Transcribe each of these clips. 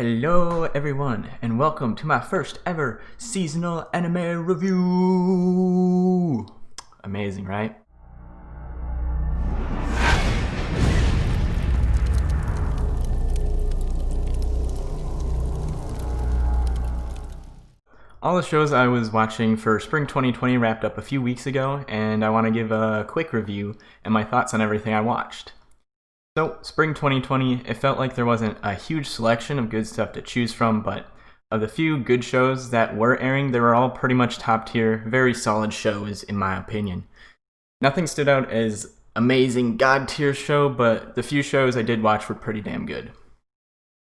Hello everyone, and welcome to my first ever seasonal anime review! Amazing, right? All the shows I was watching for spring 2020 wrapped up a few weeks ago, and I want to give a quick review and my thoughts on everything I watched. So, spring 2020, it felt like there wasn't a huge selection of good stuff to choose from, but of the few good shows that were airing, they were all pretty much top tier, very solid shows in my opinion. Nothing stood out as amazing god tier show, but the few shows I did watch were pretty damn good.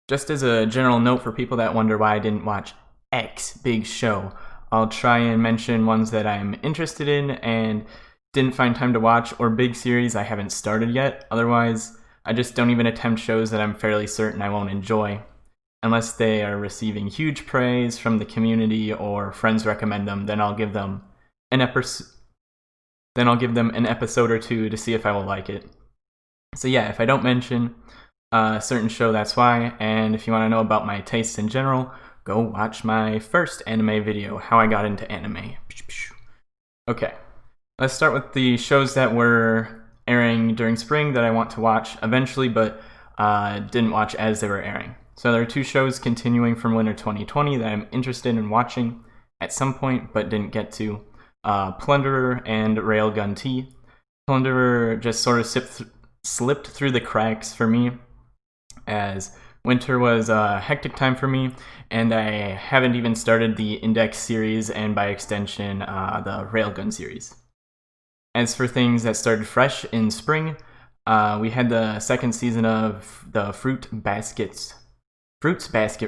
Just as a general note for people that wonder why I didn't watch X big show, I'll try and mention ones that I'm interested in and didn't find time to watch, or big series I haven't started yet. Otherwise, I just don't even attempt shows that I'm fairly certain I won't enjoy, unless they are receiving huge praise from the community or friends recommend them. Then I'll give them an episode or two to see if I will like it. So yeah, if I don't mention a certain show, that's why. And if you want to know about my tastes in general, go watch my first anime video, how I got into anime. Okay, let's start with the shows that were airing during spring that I want to watch eventually, but didn't watch as they were airing. So there are two shows continuing from winter 2020 that I'm interested in watching at some point, but didn't get to. Plunderer and Railgun T. Plunderer just sort of slipped through the cracks for me, as winter was a hectic time for me, and I haven't even started the Index series, and by extension, the Railgun series. As for things that started fresh in spring, we had the second season of the Fruits Basket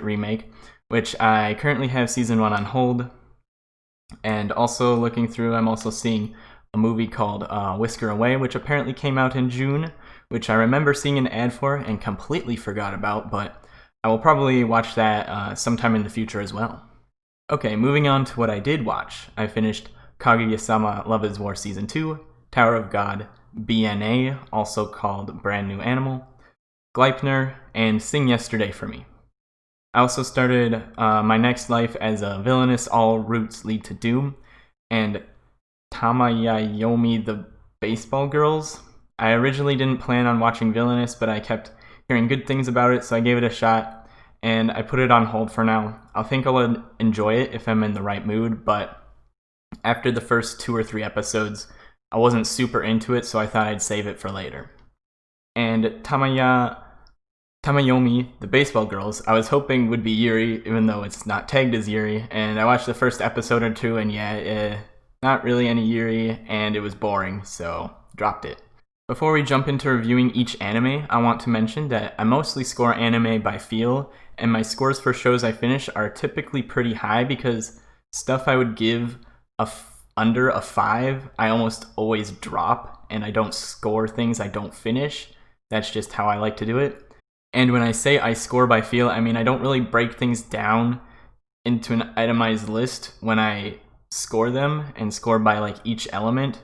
remake, which I currently have season 1 on hold. And also looking through, I'm also seeing a movie called Whisker Away, which apparently came out in June, which I remember seeing an ad for and completely forgot about, but I will probably watch that sometime in the future as well. Okay, moving on to what I did watch. I finished Kaguya-sama Love is War Season 2, Tower of God, BNA, also called Brand New Animal, Gleipnir, and Sing Yesterday for me. I also started My Next Life as a Villainess, All Routes Lead to Doom, and Tamayomi the Baseball Girls. I originally didn't plan on watching Villainess, but I kept hearing good things about it, so I gave it a shot, and I put it on hold for now. I think I'll enjoy it if I'm in the right mood, but after the first 2 or 3 episodes, I wasn't super into it, so I thought I'd save it for later. And Tamayomi, the Baseball Girls, I was hoping would be Yuri, even though it's not tagged as Yuri, and I watched the first episode or two, and yeah, not really any Yuri, and it was boring, so dropped it. Before we jump into reviewing each anime, I want to mention that I mostly score anime by feel, and my scores for shows I finish are typically pretty high because stuff I would give under a 5, I almost always drop, and I don't score things I don't finish. That's just how I like to do it. And when I say I score by feel, I mean I don't really break things down into an itemized list when I score them and score by like each element.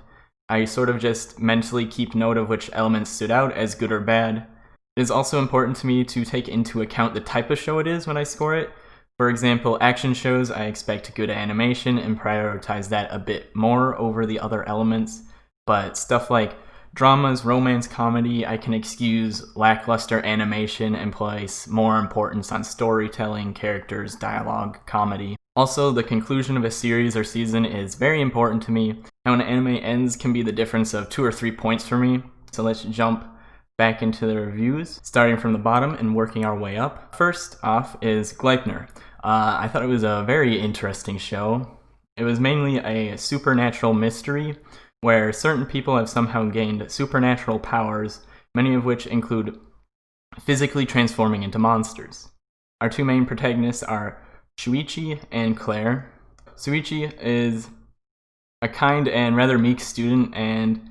I sort of just mentally keep note of which elements stood out as good or bad. It is also important to me to take into account the type of show it is when I score it. For example, action shows, I expect good animation and prioritize that a bit more over the other elements, but stuff like dramas, romance, comedy, I can excuse lackluster animation and place more importance on storytelling, characters, dialogue, comedy. Also, the conclusion of a series or season is very important to me. How an anime ends can be the difference of 2 or 3 points for me, so let's jump back into the reviews, starting from the bottom and working our way up. First off is Gleipnir. I thought it was a very interesting show. It was mainly a supernatural mystery where certain people have somehow gained supernatural powers, many of which include physically transforming into monsters. Our 2 main protagonists are Shuichi and Claire. Shuichi is a kind and rather meek student and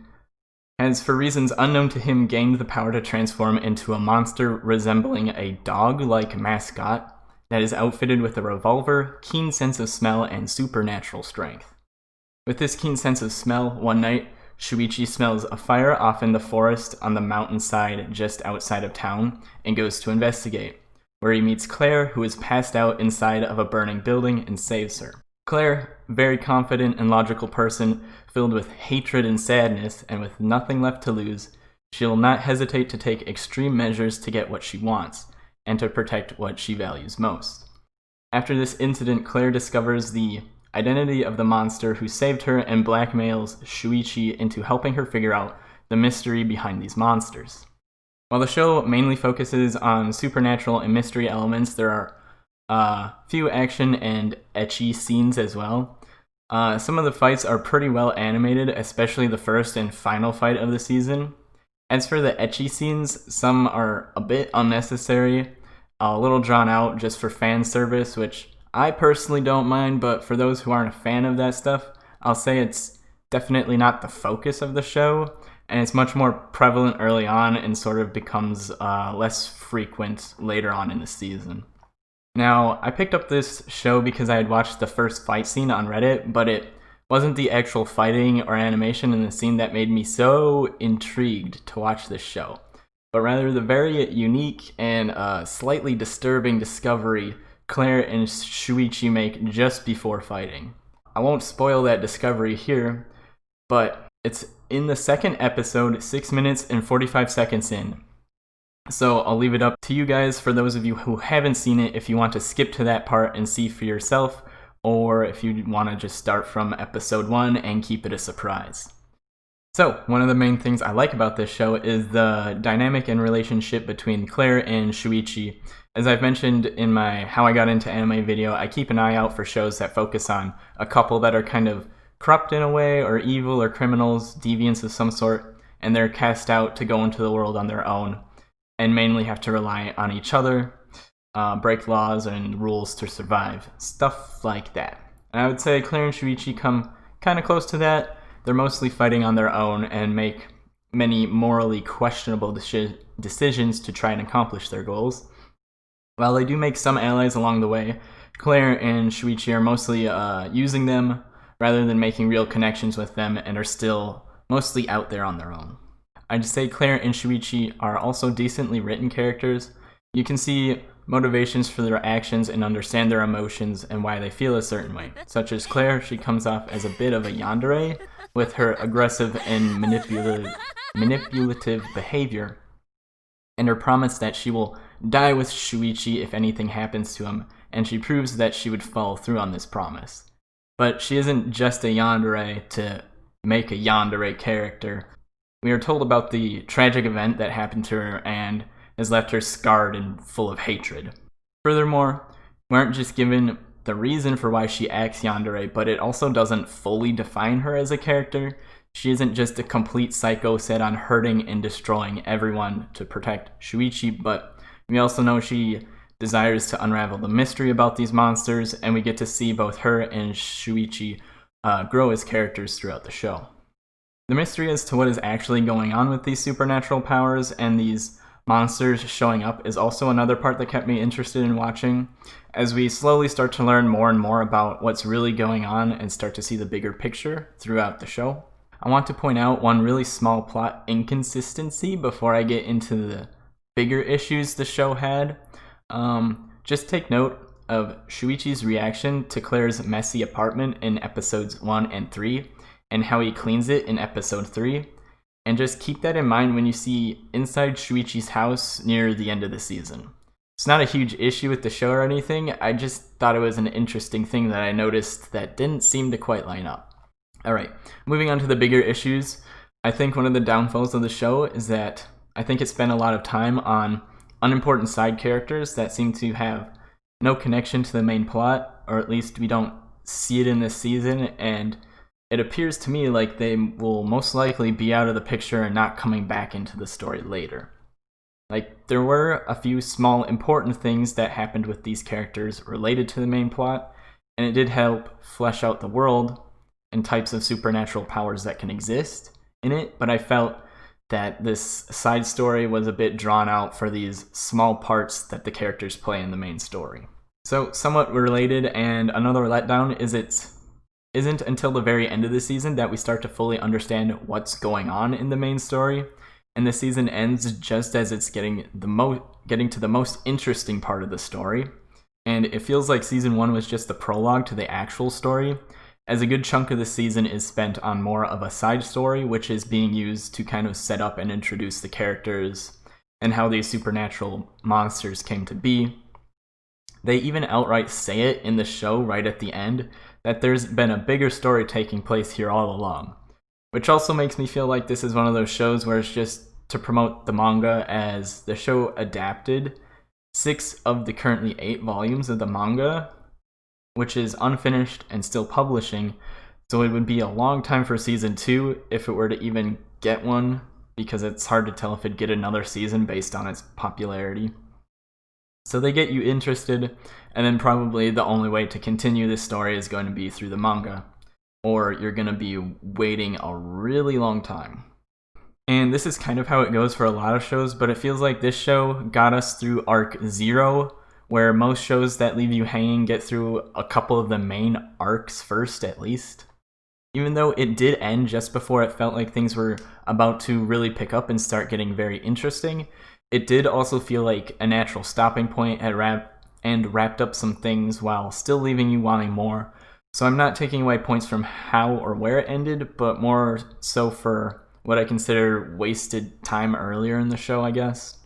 has, for reasons unknown to him, gained the power to transform into a monster resembling a dog-like mascot that is outfitted with a revolver, keen sense of smell, and supernatural strength. With this keen sense of smell, one night, Shuichi smells a fire off in the forest on the mountainside just outside of town and goes to investigate. where he meets Claire, who is passed out inside of a burning building, and saves her. Claire, very confident and logical person, filled with hatred and sadness, and with nothing left to lose, she will not hesitate to take extreme measures to get what she wants, and to protect what she values most. After this incident, Claire discovers the identity of the monster who saved her and blackmails Shuichi into helping her figure out the mystery behind these monsters. While the show mainly focuses on supernatural and mystery elements, there are few action and ecchi scenes as well. Some of the fights are pretty well animated, especially the first and final fight of the season. As for the ecchi scenes, some are a bit unnecessary, a little drawn out just for fan service, which I personally don't mind, but for those who aren't a fan of that stuff, I'll say it's definitely not the focus of the show, and it's much more prevalent early on and sort of becomes less frequent later on in the season. Now, I picked up this show because I had watched the first fight scene on Reddit, but it wasn't the actual fighting or animation in the scene that made me so intrigued to watch this show, but rather the very unique and slightly disturbing discovery Claire and Shuichi make just before fighting. I won't spoil that discovery here, but it's in the second episode, 6 minutes and 45 seconds in. So I'll leave it up to you guys, for those of you who haven't seen it, if you want to skip to that part and see for yourself, or if you want to just start from episode 1 and keep it a surprise. So, one of the main things I like about this show is the dynamic and relationship between Claire and Shuichi. As I've mentioned in my How I Got Into Anime video, I keep an eye out for shows that focus on a couple that are kind of corrupt in a way, or evil, or criminals, deviants of some sort, and they're cast out to go into the world on their own, and mainly have to rely on each other, break laws and rules to survive. Stuff like that. And I would say Claire and Shuichi come kind of close to that. They're mostly fighting on their own and make many morally questionable decisions to try and accomplish their goals. While they do make some allies along the way, Claire and Shuichi are mostly using them rather than making real connections with them, and are still mostly out there on their own. I'd say Claire and Shuichi are also decently written characters. You can see motivations for their actions and understand their emotions and why they feel a certain way. Such as Claire, she comes off as a bit of a yandere with her aggressive and manipulative behavior, and her promise that she will die with Shuichi if anything happens to him, and she proves that she would follow through on this promise. But she isn't just a yandere to make a yandere character. We are told about the tragic event that happened to her and has left her scarred and full of hatred. Furthermore, we aren't just given the reason for why she acts yandere, but it also doesn't fully define her as a character. She isn't just a complete psycho set on hurting and destroying everyone to protect Shuichi, but we also know she desires to unravel the mystery about these monsters, and we get to see both her and Shuichi grow as characters throughout the show. The mystery as to what is actually going on with these supernatural powers and these monsters showing up is also another part that kept me interested in watching, as we slowly start to learn more and more about what's really going on and start to see the bigger picture throughout the show. I want to point out one really small plot inconsistency before I get into the bigger issues the show had. Just take note of Shuichi's reaction to Claire's messy apartment in episodes 1 and 3, and how he cleans it in episode 3. And just keep that in mind when you see inside Shuichi's house near the end of the season. It's not a huge issue with the show or anything, I just thought it was an interesting thing that I noticed that didn't seem to quite line up. Alright, moving on to the bigger issues. I think one of the downfalls of the show is that I think it spent a lot of time on unimportant side characters that seem to have no connection to the main plot, or at least we don't see it in this season, and it appears to me like they will most likely be out of the picture and not coming back into the story later. Like, there were a few small important things that happened with these characters related to the main plot, and it did help flesh out the world and types of supernatural powers that can exist in it, but I felt that this side story was a bit drawn out for these small parts that the characters play in the main story. So, somewhat related, and another letdown is it isn't until the very end of the season that we start to fully understand what's going on in the main story. and the season ends just as it's getting to the most interesting part of the story. And it feels like season 1 was just the prologue to the actual story, as a good chunk of the season is spent on more of a side story, which is being used to kind of set up and introduce the characters and how these supernatural monsters came to be. They even outright say it in the show right at the end, that there's been a bigger story taking place here all along. Which also makes me feel like this is one of those shows where it's just to promote the manga, as the show adapted 6 of the currently 8 volumes of the manga, which is unfinished and still publishing, so it would be a long time for season 2 if it were to even get one, because it's hard to tell if it'd get another season based on its popularity. So they get you interested, and then probably the only way to continue this story is going to be through the manga, or you're going to be waiting a really long time. And this is kind of how it goes for a lot of shows, but it feels like this show got us through arc 0, where most shows that leave you hanging get through a couple of the main arcs first, at least. Even though it did end just before it felt like things were about to really pick up and start getting very interesting, it did also feel like a natural stopping point and wrapped up some things while still leaving you wanting more. So I'm not taking away points from how or where it ended, but more so for what I consider wasted time earlier in the show, I guess.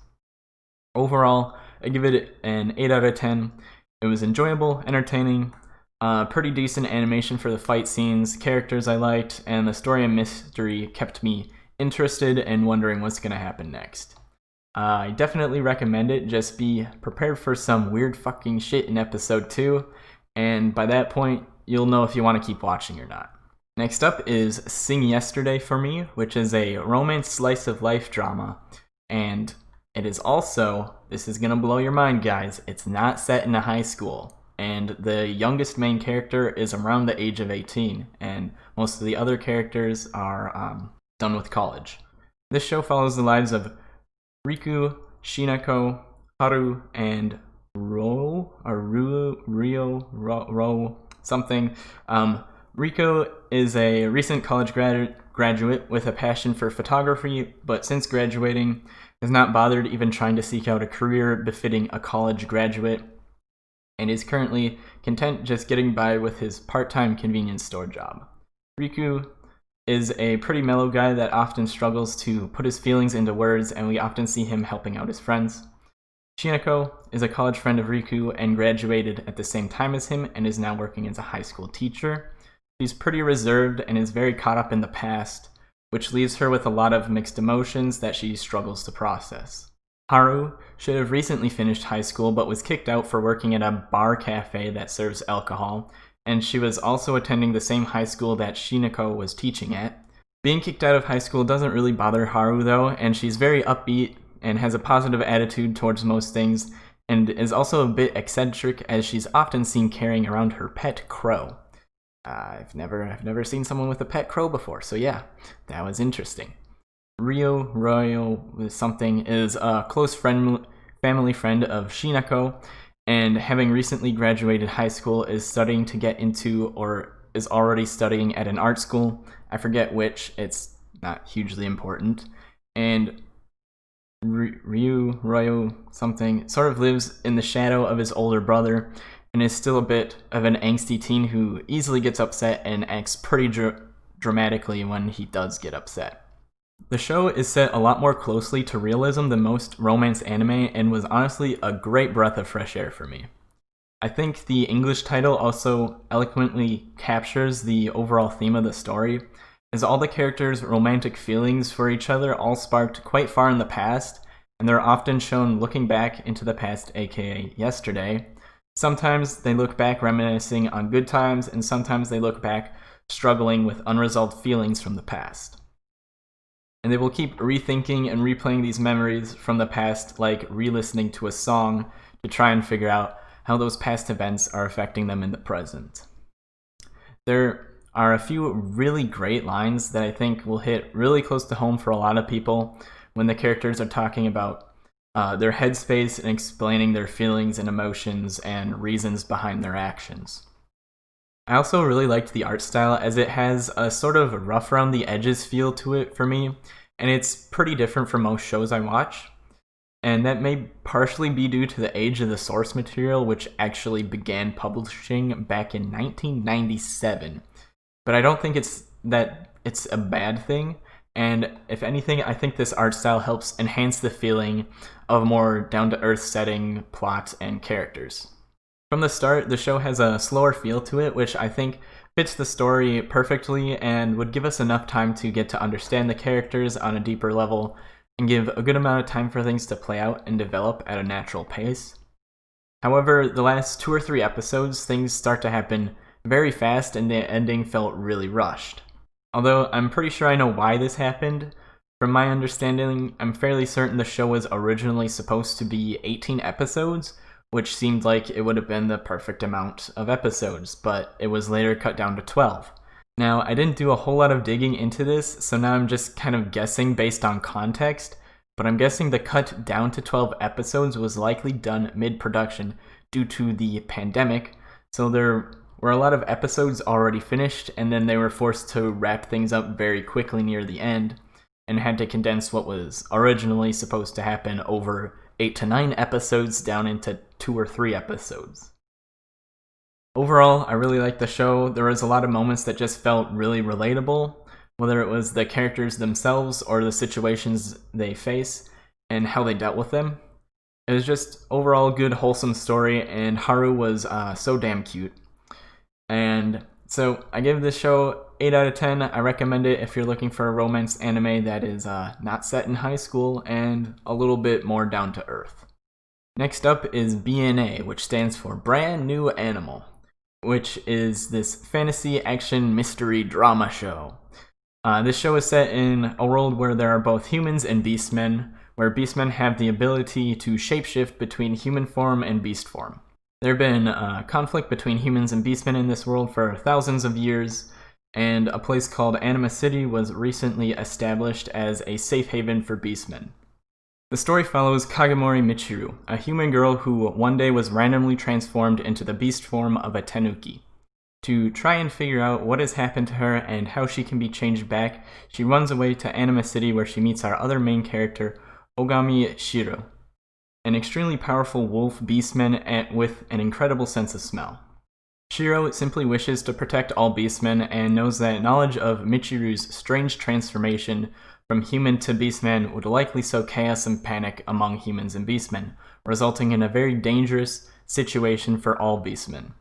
Overall, I give it an 8 out of 10. It was enjoyable, entertaining, pretty decent animation for the fight scenes, characters I liked, and the story and mystery kept me interested and wondering what's going to happen next. I definitely recommend it, just be prepared for some weird fucking shit in episode 2, and by that point, you'll know if you want to keep watching or not. Next up is Sing Yesterday for Me, which is a romance slice of life drama, and it is also, this is gonna blow your mind guys, it's not set in a high school, and the youngest main character is around the age of 18, and most of the other characters are done with college. This show follows the lives of Riku, Shinako, Haru, and Rio, something. Riku is a recent college graduate with a passion for photography, but since graduating, has not bothered even trying to seek out a career befitting a college graduate, and is currently content just getting by with his part-time convenience store job. Riku is a pretty mellow guy that often struggles to put his feelings into words, and we often see him helping out his friends. Shinako is a college friend of Riku and graduated at the same time as him and is now working as a high school teacher. She's pretty reserved and is very caught up in the past, which leaves her with a lot of mixed emotions that she struggles to process. Haru should have recently finished high school but was kicked out for working at a bar cafe that serves alcohol, and she was also attending the same high school that Shinako was teaching at. Being kicked out of high school doesn't really bother Haru though, and she's very upbeat and has a positive attitude towards most things, and is also a bit eccentric as she's often seen carrying around her pet crow. I've never seen someone with a pet crow before, so yeah, that was interesting. Royal something is a close family friend of Shinako, and having recently graduated high school is studying to get into, or is already studying at an art school. I forget which, it's not hugely important. And Ryo something sort of lives in the shadow of his older brother, and is still a bit of an angsty teen who easily gets upset and acts pretty dramatically when he does get upset. The show is set a lot more closely to realism than most romance anime, and was honestly a great breath of fresh air for me. I think the English title also eloquently captures the overall theme of the story, as all the characters' romantic feelings for each other all sparked quite far in the past, and they're often shown looking back into the past, aka yesterday. Sometimes they look back reminiscing on good times, and sometimes they look back struggling with unresolved feelings from the past. And they will keep rethinking and replaying these memories from the past, like re-listening to a song to try and figure out how those past events are affecting them in the present. There are a few really great lines that I think will hit really close to home for a lot of people when the characters are talking about their headspace and explaining their feelings and emotions and reasons behind their actions. I also really liked the art style, as it has a sort of rough around the edges feel to it for me, and it's pretty different from most shows I watch. And that may partially be due to the age of the source material, which actually began publishing back in 1997. But I don't think it's a bad thing, and if anything, I think this art style helps enhance the feeling of a more down-to-earth setting, plot, and characters. From the start, the show has a slower feel to it, which I think fits the story perfectly and would give us enough time to get to understand the characters on a deeper level and give a good amount of time for things to play out and develop at a natural pace. However, the last 2 or 3 episodes, things start to happen very fast and the ending felt really rushed. Although I'm pretty sure I know why this happened. From my understanding, I'm fairly certain the show was originally supposed to be 18 episodes, which seemed like it would have been the perfect amount of episodes, but it was later cut down to 12. Now, I didn't do a whole lot of digging into this, so now I'm just kind of guessing based on context, but I'm guessing the cut down to 12 episodes was likely done mid-production due to the pandemic, so there were a lot of episodes already finished, and then they were forced to wrap things up very quickly near the end, and had to condense what was originally supposed to happen over 8 to 9 episodes down into 2 or 3 episodes. Overall, I really liked the show. There was a lot of moments that just felt really relatable, whether it was the characters themselves or the situations they face and how they dealt with them. It was just overall good, wholesome story, and Haru was so damn cute. And so I give this show 8 out of 10. I recommend it if you're looking for a romance anime that is not set in high school and a little bit more down to earth. Next up is BNA, which stands for Brand New Animal, which is this fantasy action mystery drama show. This show is set in a world where there are both humans and beastmen, where beastmen have the ability to shapeshift between human form and beast form. There have been conflict between humans and beastmen in this world for thousands of years, and a place called Anima City was recently established as a safe haven for beastmen. The story follows Kagomori Michiru, a human girl who one day was randomly transformed into the beast form of a tanuki. To try and figure out what has happened to her and how she can be changed back, she runs away to Anima City where she meets our other main character, Ogami Shiro, an extremely powerful wolf beastman with an incredible sense of smell. Shiro simply wishes to protect all beastmen and knows that knowledge of Michiru's strange transformation from human to beastman would likely sow chaos and panic among humans and beastmen, resulting in a very dangerous situation for all beastmen.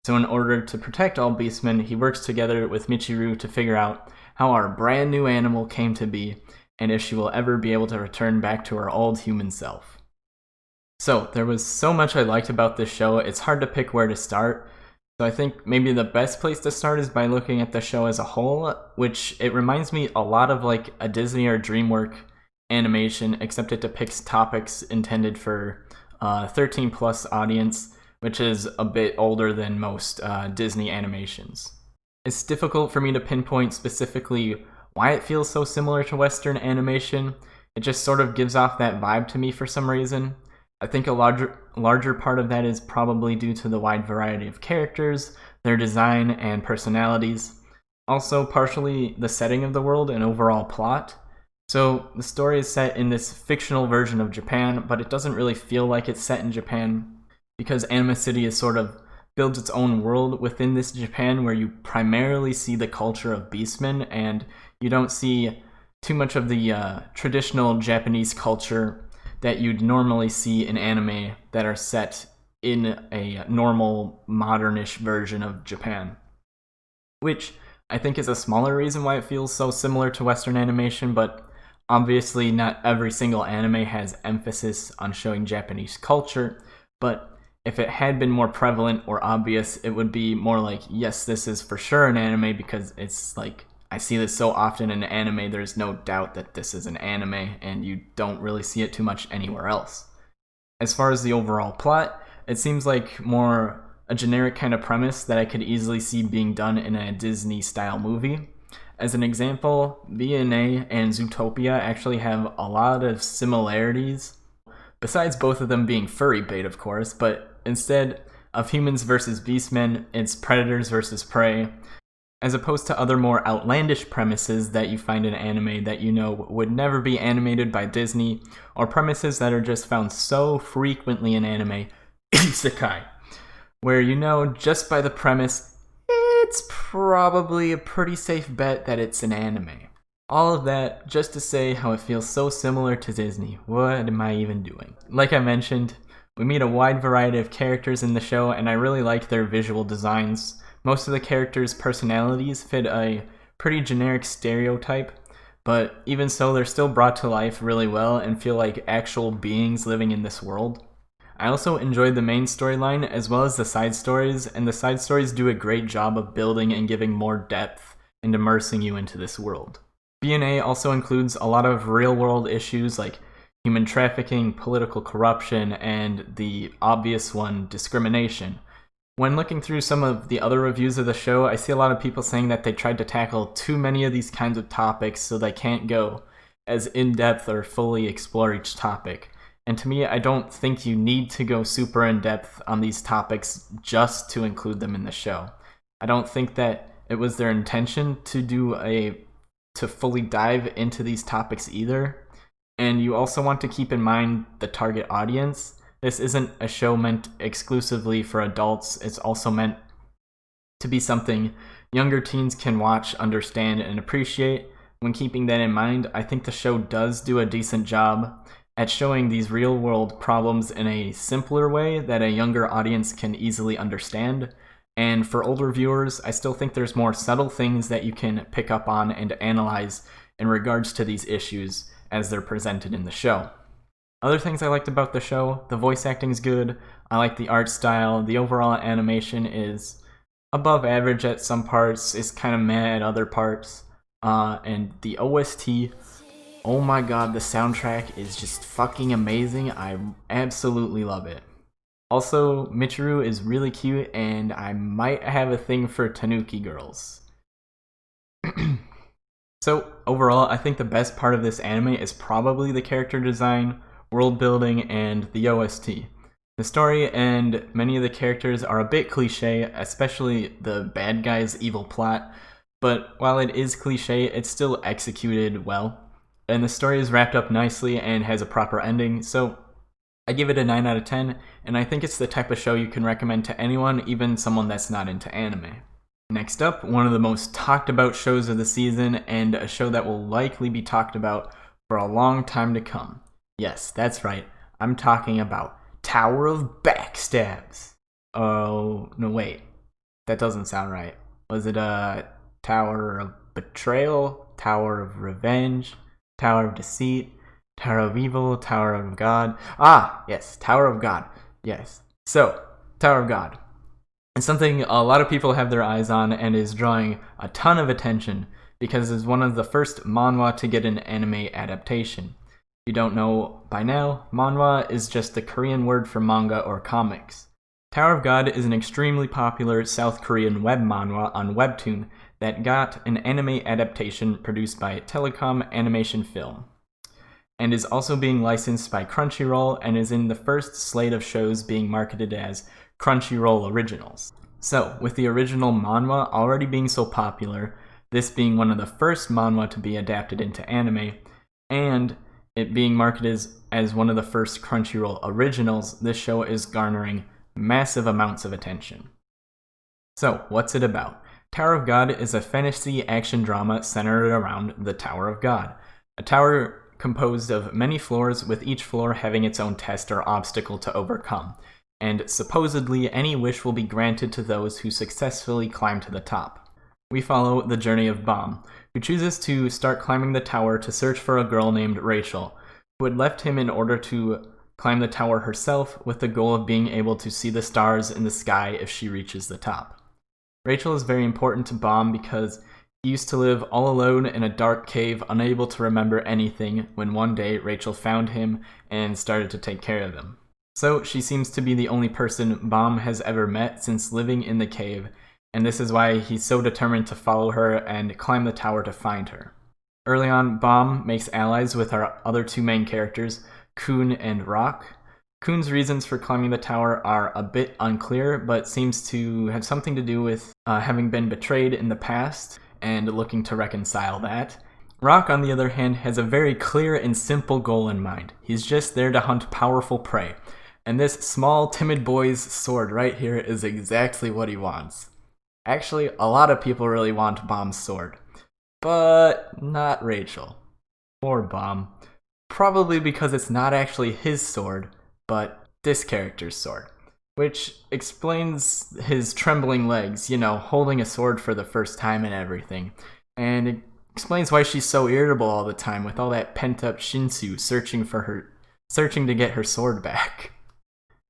So in order to protect all beastmen, he works together with Michiru to figure out how our brand new animal came to be, and if she will ever be able to return back to her old human self. So, there was so much I liked about this show, it's hard to pick where to start. So I think maybe the best place to start is by looking at the show as a whole, which it reminds me a lot of like a Disney or DreamWorks animation, except it depicts topics intended for 13 plus audience, which is a bit older than most Disney animations. It's difficult for me to pinpoint specifically why it feels so similar to Western animation. It just sort of gives off that vibe to me for some reason. I think a larger part of that is probably due to the wide variety of characters, their design, and personalities. Also, partially the setting of the world and overall plot. So, the story is set in this fictional version of Japan, but it doesn't really feel like it's set in Japan, because Anima City is sort of builds its own world within this Japan where you primarily see the culture of beastmen, and you don't see too much of the traditional Japanese culture that you'd normally see in anime that are set in a normal, modernish version of Japan. Which I think is a smaller reason why it feels so similar to Western animation, but obviously not every single anime has emphasis on showing Japanese culture, but if it had been more prevalent or obvious, it would be more like, yes, this is for sure an anime, because it's like, I see this so often in anime, there's no doubt that this is an anime, and you don't really see it too much anywhere else. As far as the overall plot, it seems like more a generic kind of premise that I could easily see being done in a Disney-style movie. As an example, BNA and Zootopia actually have a lot of similarities, besides both of them being furry bait, of course, but instead of humans versus beastmen, it's predators versus prey. as opposed to other more outlandish premises that you find in anime that you know would never be animated by Disney, or premises that are just found so frequently in anime, isekai, where you know just by the premise, it's probably a pretty safe bet that it's an anime. All of that just to say how it feels so similar to Disney. What am I even doing? Like I mentioned, we meet a wide variety of characters in the show, and I really like their visual designs. Most of the characters' personalities fit a pretty generic stereotype, but even so, they're still brought to life really well and feel like actual beings living in this world. I also enjoyed the main storyline as well as the side stories, and the side stories do a great job of building and giving more depth and immersing you into this world. BNA also includes a lot of real-world issues like human trafficking, political corruption, and the obvious one, discrimination. When looking through some of the other reviews of the show, I see a lot of people saying that they tried to tackle too many of these kinds of topics, so they can't go as in-depth or fully explore each topic. And to me, I don't think you need to go super in-depth on these topics just to include them in the show. I don't think that it was their intention to fully dive into these topics either. And you also want to keep in mind the target audience. This isn't a show meant exclusively for adults. It's also meant to be something younger teens can watch, understand, and appreciate. When keeping that in mind, I think the show does do a decent job at showing these real-world problems in a simpler way that a younger audience can easily understand. And for older viewers, I still think there's more subtle things that you can pick up on and analyze in regards to these issues as they're presented in the show. Other things I liked about the show, the voice acting's good, I like the art style, the overall animation is above average at some parts, it's kind of meh at other parts, and the OST, oh my god, the soundtrack is just fucking amazing. I absolutely love it. Also, Michiru is really cute, and I might have a thing for Tanuki girls. So, overall, I think the best part of this anime is probably the character design, world building, and the OST. The story and many of the characters are a bit cliche, especially the bad guy's evil plot, but while it is cliche, it's still executed well. And the story is wrapped up nicely and has a proper ending, so I give it a 9 out of 10, and I think it's the type of show you can recommend to anyone, even someone that's not into anime. Next up, one of the most talked about shows of the season, and a show that will likely be talked about for a long time to come. Yes, that's right, I'm talking about Tower of Backstabs. Oh, no wait, that doesn't sound right. Was it a Tower of Betrayal? Tower of Revenge? Tower of Deceit? Tower of Evil? Tower of God? Ah, yes, Tower of God. Yes. So, Tower of God. It's something a lot of people have their eyes on and is drawing a ton of attention because it's one of the first manhwa to get an anime adaptation. If you don't know by now, manhwa is just the Korean word for manga or comics. Tower of God is an extremely popular South Korean web manhwa on Webtoon that got an anime adaptation produced by Telecom Animation Film, and is also being licensed by Crunchyroll and is in the first slate of shows being marketed as Crunchyroll Originals. So, with the original manhwa already being so popular, this being one of the first manhwa to be adapted into anime, and it being marketed as one of the first Crunchyroll Originals, this show is garnering massive amounts of attention. So, what's it about? Tower of God is a fantasy action drama centered around the Tower of God, a tower composed of many floors, with each floor having its own test or obstacle to overcome, and supposedly any wish will be granted to those who successfully climb to the top. We follow the journey of Bomb, who chooses to start climbing the tower to search for a girl named Rachel, who had left him in order to climb the tower herself with the goal of being able to see the stars in the sky if she reaches the top. Rachel is very important to Bomb because he used to live all alone in a dark cave, unable to remember anything, when one day Rachel found him and started to take care of him. So she seems to be the only person Bomb has ever met since living in the cave, and this is why he's so determined to follow her and climb the tower to find her. Early on, Bomb makes allies with our other two main characters, Kun and Rock. Kun's reasons for climbing the tower are a bit unclear, but seems to have something to do with having been betrayed in the past and looking to reconcile that. Rock, on the other hand, has a very clear and simple goal in mind. He's just there to hunt powerful prey. And this small, timid boy's sword right here is exactly what he wants. Actually, a lot of people really want Bomb's sword, but not Reijou. Poor Bomb. Probably because it's not actually his sword, but this character's sword. Which explains his trembling legs, holding a sword for the first time and everything. And it explains why she's so irritable all the time with all that pent-up Shinsu searching to get her sword back.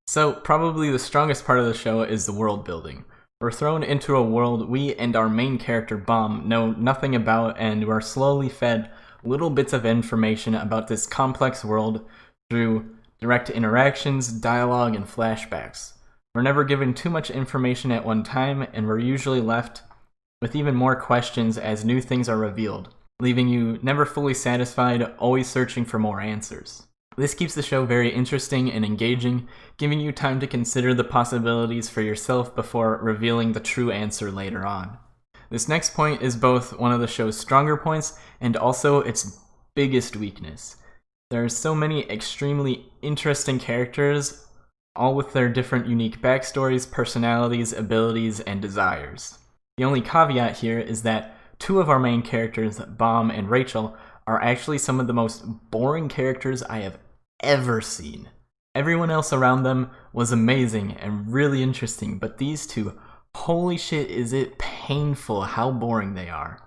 So, probably the strongest part of the show is the world building. We're thrown into a world we and our main character, Bomb, know nothing about, and we're slowly fed little bits of information about this complex world through direct interactions, dialogue, and flashbacks. We're never given too much information at one time, and we're usually left with even more questions as new things are revealed, leaving you never fully satisfied, always searching for more answers. This keeps the show very interesting and engaging, giving you time to consider the possibilities for yourself before revealing the true answer later on. This next point is both one of the show's stronger points and also its biggest weakness. There are so many extremely interesting characters, all with their different unique backstories, personalities, abilities, and desires. The only caveat here is that two of our main characters, Bomb and Reijou, are actually some of the most boring characters I have ever seen. Everyone else around them was amazing and really interesting, but these two, holy shit, is it painful how boring they are.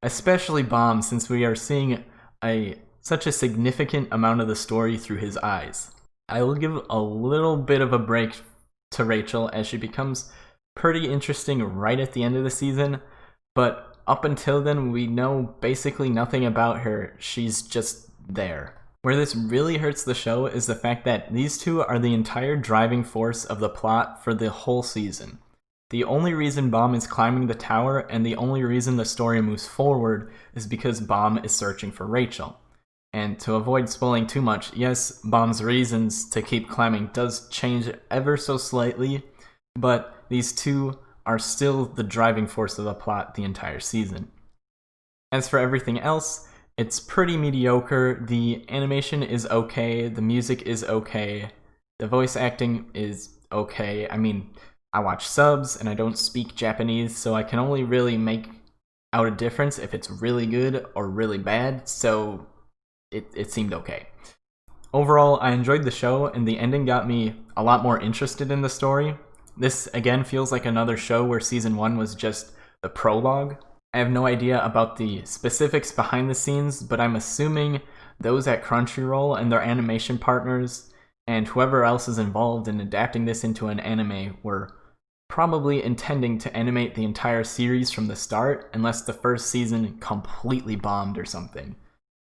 Especially Bomb, since we are seeing such a significant amount of the story through his eyes. I will give a little bit of a break to Reijou as she becomes pretty interesting right at the end of the season, but up until then we know basically nothing about her, she's just there. Where this really hurts the show is the fact that these two are the entire driving force of the plot for the whole season. The only reason Bomb is climbing the tower and the only reason the story moves forward is because Bomb is searching for Reijou. And to avoid spoiling too much, yes, Bomb's reasons to keep climbing does change ever so slightly, but these two are still the driving force of the plot the entire season. As for everything else, it's pretty mediocre. The animation is okay, the music is okay, the voice acting is okay. I mean, I watch subs and I don't speak Japanese, so I can only really make out a difference if it's really good or really bad, so it seemed okay. Overall, I enjoyed the show, and the ending got me a lot more interested in the story. This, again, feels like another show where Season 1 was just the prologue. I have no idea about the specifics behind the scenes, but I'm assuming those at Crunchyroll and their animation partners and whoever else is involved in adapting this into an anime were probably intending to animate the entire series from the start, unless the first season completely bombed or something.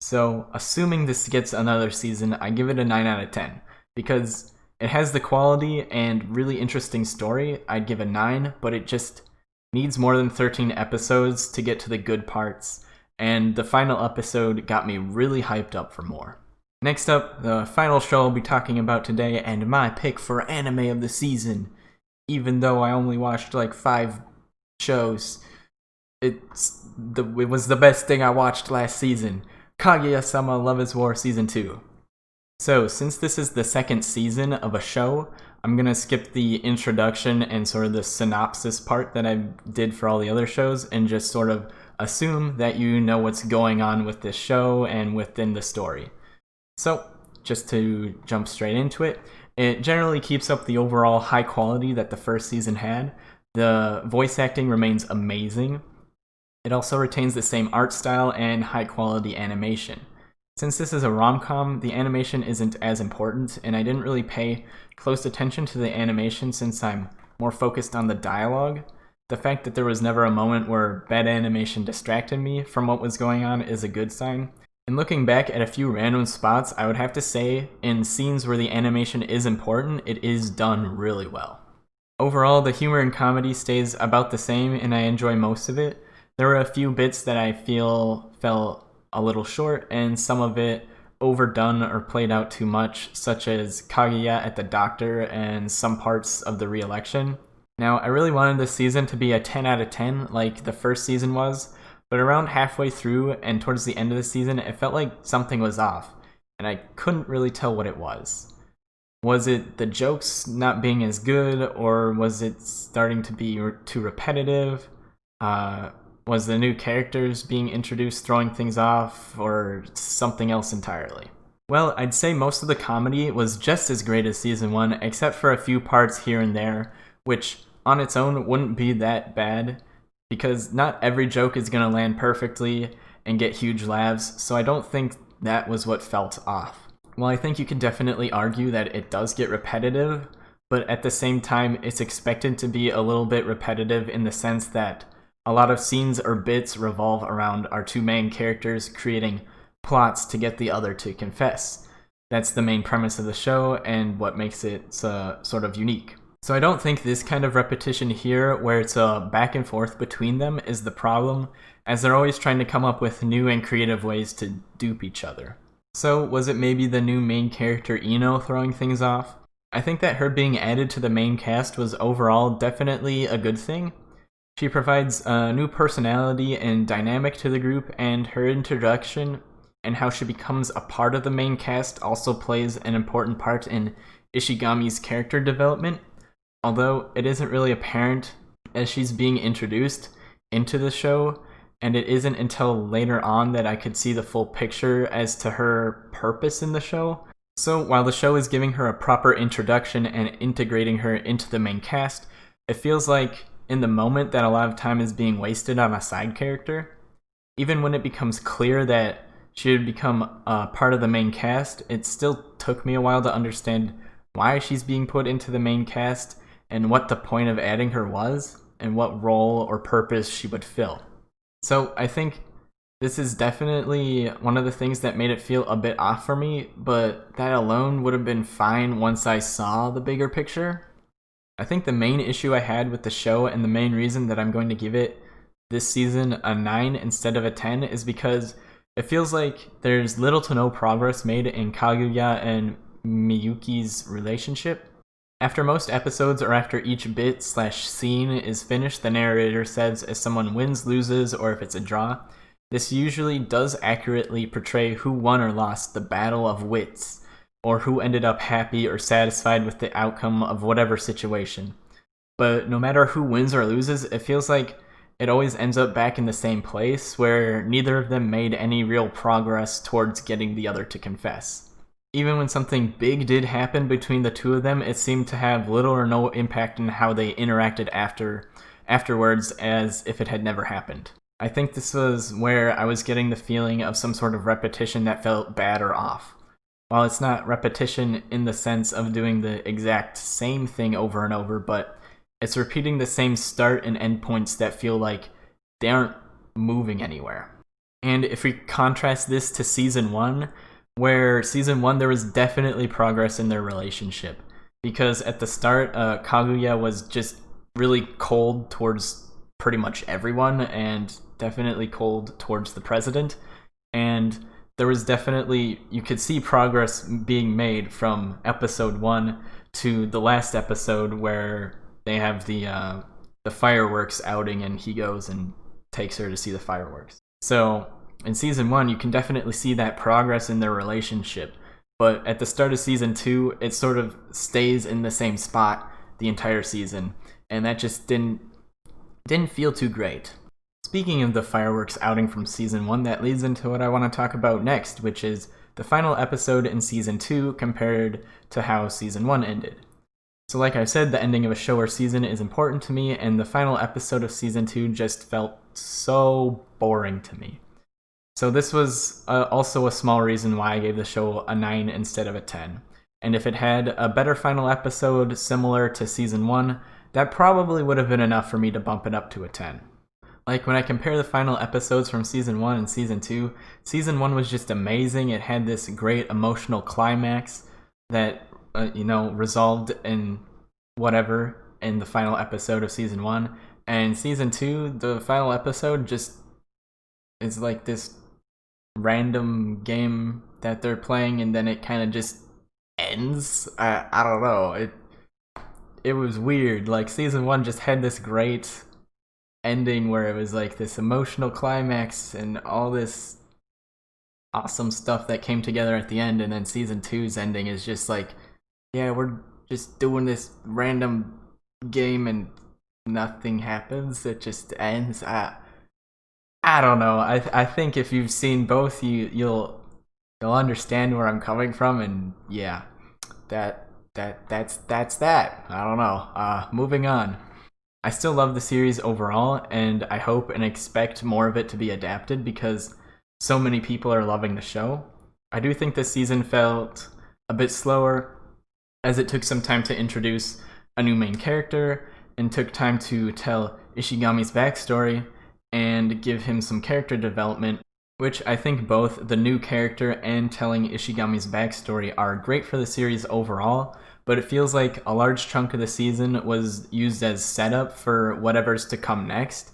So, assuming this gets another season, I give it a 9 out of 10, because it has the quality and really interesting story. I'd give a 9, but it just needs more than 13 episodes to get to the good parts, and the final episode got me really hyped up for more. Next up, the final show I'll be talking about today, and my pick for anime of the season. Even though I only watched like 5 shows, it was the best thing I watched last season. Kaguya-sama Love is War Season 2. So, since this is the second season of a show, I'm gonna skip the introduction and sort of the synopsis part that I did for all the other shows and just sort of assume that you know what's going on with this show and within the story. So, just to jump straight into it, it generally keeps up the overall high quality that the first season had. The voice acting remains amazing. It also retains the same art style and high quality animation. Since this is a rom-com, the animation isn't as important, and I didn't really pay close attention to the animation since I'm more focused on the dialogue. The fact that there was never a moment where bad animation distracted me from what was going on is a good sign. And looking back at a few random spots, I would have to say, in scenes where the animation is important, it is done really well. Overall, the humor and comedy stays about the same, and I enjoy most of it. There were a few bits that I feel fell a little short, and some of it overdone or played out too much, such as Kaguya at the doctor and some parts of the re-election. Now, I really wanted this season to be a 10 out of 10 like the first season was, but around halfway through and towards the end of the season, it felt like something was off, and I couldn't really tell what it was. Was it the jokes not being as good, or was it starting to be too repetitive? Was the new characters being introduced throwing things off, or something else entirely? Well, I'd say most of the comedy was just as great as Season 1, except for a few parts here and there, which on its own wouldn't be that bad, because not every joke is going to land perfectly and get huge laughs, so I don't think that was what felt off. Well, I think you could definitely argue that it does get repetitive, but at the same time, it's expected to be a little bit repetitive in the sense that a lot of scenes or bits revolve around our two main characters creating plots to get the other to confess. That's the main premise of the show and what makes it sort of unique. So I don't think this kind of repetition here, where it's a back and forth between them, is the problem, as they're always trying to come up with new and creative ways to dupe each other. So was it maybe the new main character Ino throwing things off? I think that her being added to the main cast was overall definitely a good thing. She provides a new personality and dynamic to the group, and her introduction and how she becomes a part of the main cast also plays an important part in Ishigami's character development, although it isn't really apparent as she's being introduced into the show, and it isn't until later on that I could see the full picture as to her purpose in the show. So while the show is giving her a proper introduction and integrating her into the main cast, it feels like in the moment that a lot of time is being wasted on a side character. Even when it becomes clear that she would become a part of the main cast, it still took me a while to understand why she's being put into the main cast and what the point of adding her was and what role or purpose she would fill. So I think this is definitely one of the things that made it feel a bit off for me, but that alone would have been fine once I saw the bigger picture. I think the main issue I had with the show, and the main reason that I'm going to give it this season a 9 instead of a 10, is because it feels like there's little to no progress made in Kaguya and Miyuki's relationship. After most episodes, or after each bit/scene is finished, the narrator says if someone wins, loses, or if it's a draw. This usually does accurately portray who won or lost the battle of wits, or who ended up happy or satisfied with the outcome of whatever situation. But no matter who wins or loses, it feels like it always ends up back in the same place, where neither of them made any real progress towards getting the other to confess. Even when something big did happen between the two of them, it seemed to have little or no impact on how they interacted afterwards, as if it had never happened. I think this was where I was getting the feeling of some sort of repetition that felt bad or off. While it's not repetition in the sense of doing the exact same thing over and over, but it's repeating the same start and end points that feel like they aren't moving anywhere. And if we contrast this to Season 1, where Season 1 there was definitely progress in their relationship. Because at the start, Kaguya was just really cold towards pretty much everyone, and definitely cold towards the president. And there was definitely, you could see progress being made from episode 1 to the last episode where they have the fireworks outing and he goes and takes her to see the fireworks. So in Season 1, you can definitely see that progress in their relationship, but at the start of Season 2, it sort of stays in the same spot the entire season, and that just didn't feel too great. Speaking of the fireworks outing from Season 1, that leads into what I want to talk about next, which is the final episode in Season 2 compared to how Season 1 ended. So like I said, the ending of a show or season is important to me, and the final episode of Season 2 just felt so boring to me. So this was also a small reason why I gave the show a 9 instead of a 10. And if it had a better final episode similar to Season 1, that probably would have been enough for me to bump it up to a 10. Like, when I compare the final episodes from Season 1 and Season 2, Season 1 was just amazing. It had this great emotional climax that, resolved in whatever in the final episode of Season 1. And Season 2, the final episode just is like this random game that they're playing, and then it kind of just ends. I don't know. It was weird. Like, season 1 just had this great ending where it was like this emotional climax and all this awesome stuff that came together at the end, and then season 2's ending is just like, yeah, we're just doing this random game and nothing happens. It just ends. I don't know. I think if you've seen both, you'll understand where I'm coming from, and yeah, that's that. I don't know. Moving on. I still love the series overall, and I hope and expect more of it to be adapted because so many people are loving the show. I do think this season felt a bit slower, as it took some time to introduce a new main character and took time to tell Ishigami's backstory and give him some character development, which I think both the new character and telling Ishigami's backstory are great for the series overall, but it feels like a large chunk of the season was used as setup for whatever's to come next,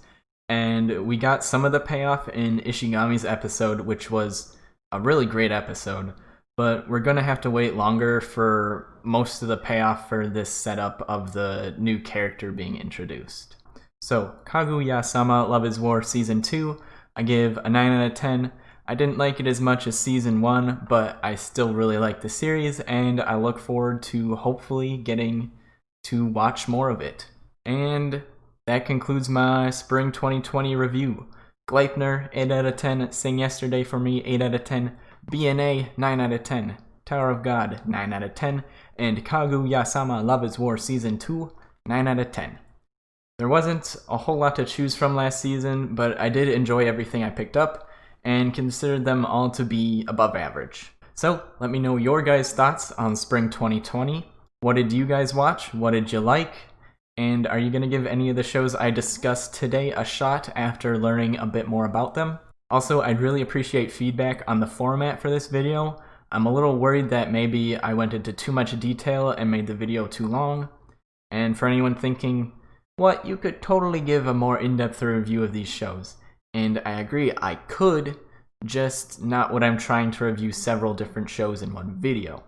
and we got some of the payoff in Ishigami's episode, which was a really great episode, but we're gonna have to wait longer for most of the payoff for this setup of the new character being introduced. So, Kaguya-sama Love is War Season 2, I give a 9 out of 10. I didn't like it as much as Season 1, but I still really like the series, and I look forward to hopefully getting to watch more of it. And that concludes my Spring 2020 review. Gleipnir, 8 out of 10. Sing Yesterday for me, 8 out of 10. BNA, 9 out of 10. Tower of God, 9 out of 10. And Kaguya-sama Love is War Season 2, 9 out of 10. There wasn't a whole lot to choose from last season, but I did enjoy everything I picked up, and considered them all to be above average. So, let me know your guys' thoughts on Spring 2020. What did you guys watch? What did you like? And are you going to give any of the shows I discussed today a shot after learning a bit more about them? Also, I'd really appreciate feedback on the format for this video. I'm a little worried that maybe I went into too much detail and made the video too long. And for anyone thinking, what, you could totally give a more in-depth review of these shows. And I agree, I could, just not what I'm trying to review several different shows in one video.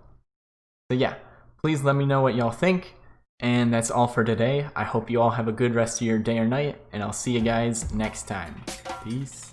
So yeah, please let me know what y'all think, and that's all for today. I hope you all have a good rest of your day or night, and I'll see you guys next time. Peace.